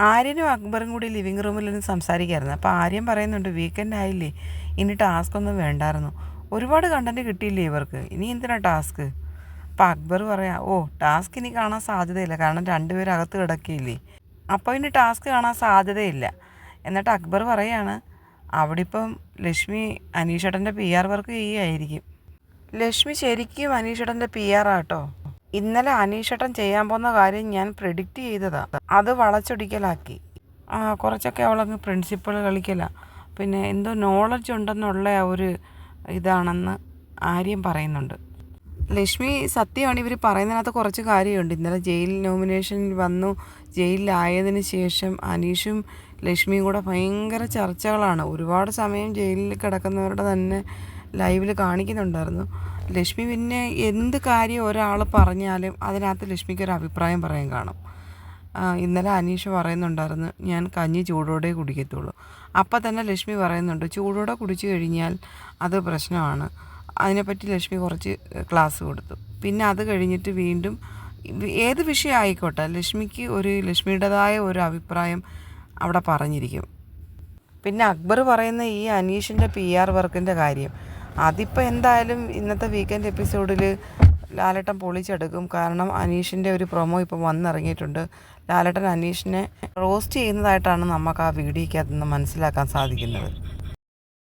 ആര്യനും അക്ബറും കൂടി ലിവിങ് റൂമിൽ നിന്ന് സംസാരിക്കായിരുന്നു. അപ്പോൾ ആര്യൻ പറയുന്നുണ്ട്, വീക്കെൻഡ് ആയില്ലേ, ഇനി ടാസ്ക് ഒന്നും വേണ്ടായിരുന്നു, ഒരുപാട് കണ്ടൻറ്റ് കിട്ടിയില്ലേ ഇവർക്ക്, ഇനി എന്തിനാ ടാസ്ക്. അപ്പോൾ അക്ബർ പറയാം, ടാസ്ക് ഇനി കാണാൻ സാധ്യതയില്ല, കാരണം രണ്ടുപേരും അകത്ത് കിടക്കുകയില്ലേ, അപ്പോൾ ഇനി ടാസ്ക് കാണാൻ സാധ്യതയില്ല. എന്നിട്ട് അക്ബർ പറയാണ്, അവിടെ ഇപ്പം ലക്ഷ്മി അനീഷേട്ടൻ്റെ PR വർക്ക് ചെയ്യുകയായിരിക്കും. ലക്ഷ്മി ശരിക്കും അനീഷേട്ടൻ്റെ PR ആട്ടോ. ഇന്നലെ അനീഷേട്ടൻ ചെയ്യാൻ പോകുന്ന കാര്യം ഞാൻ പ്രെഡിക്റ്റ് ചെയ്തതാണ്, അത് വളച്ചൊടിക്കലാക്കി. കുറച്ചൊക്കെ അവളങ്ങ് പ്രിൻസിപ്പൾ കളിക്കല, പിന്നെ എന്തോ നോളജ് ഉണ്ടെന്നുള്ള ഒരു ഇതാണെന്ന് ആര്യം പറയുന്നുണ്ട്. ലക്ഷ്മി സത്യമാണ് ഇവർ പറയുന്നതിനകത്ത് കുറച്ച് കാര്യമുണ്ട്. ഇന്നലെ ജയിൽ നോമിനേഷനിൽ വന്നു, ജയിലിലായതിന് ശേഷം അനീഷും ലക്ഷ്മിയും കൂടെ ഭയങ്കര ചർച്ചകളാണ്. ഒരുപാട് സമയം ജയിലിൽ കിടക്കുന്നവരുടെ തന്നെ ലൈവിൽ കാണിക്കുന്നുണ്ടായിരുന്നു. ലക്ഷ്മി പിന്നെ എന്ത് കാര്യം ഒരാൾ പറഞ്ഞാലും അതിനകത്ത് ലക്ഷ്മിക്കൊരു അഭിപ്രായം പറയാൻ കാണും. ഇന്നലെ അനീഷ് പറയുന്നുണ്ടായിരുന്നു, ഞാൻ കഞ്ഞി ചൂടോടെ കുടിക്കത്തുള്ളൂ. അപ്പം തന്നെ ലക്ഷ്മി പറയുന്നുണ്ട്, ചൂടോടെ കുടിച്ചു കഴിഞ്ഞാൽ അത് പ്രശ്നമാണ്. അതിനെപ്പറ്റി ലക്ഷ്മി കുറച്ച് ക്ലാസ് കൊടുത്തു. പിന്നെ അത് കഴിഞ്ഞിട്ട് വീണ്ടും ഏത് വിഷയം ആയിക്കോട്ടെ ലക്ഷ്മിക്ക് ലക്ഷ്മിയുടേതായ ഒരു അഭിപ്രായം അവിടെ പറഞ്ഞിരിക്കും. പിന്നെ അക്ബർ പറയുന്ന ഈ അനീഷിൻ്റെ PR വർക്കിൻ്റെ കാര്യം, അതിപ്പോൾ എന്തായാലും ഇന്നത്തെ വീക്കെൻഡ് എപ്പിസോഡിൽ ലാലേട്ടൻ പൊളിച്ചെടുക്കും. കാരണം അനീഷിൻ്റെ ഒരു പ്രൊമോ ഇപ്പം വന്നിറങ്ങിയിട്ടുണ്ട്. ലാലേട്ടൻ അനീഷിനെ റോസ്റ്റ് ചെയ്യുന്നതായിട്ടാണ് നമുക്ക് ആ വീഡിയോയ്ക്കകത്ത് നിന്ന് മനസ്സിലാക്കാൻ സാധിക്കുന്നത്.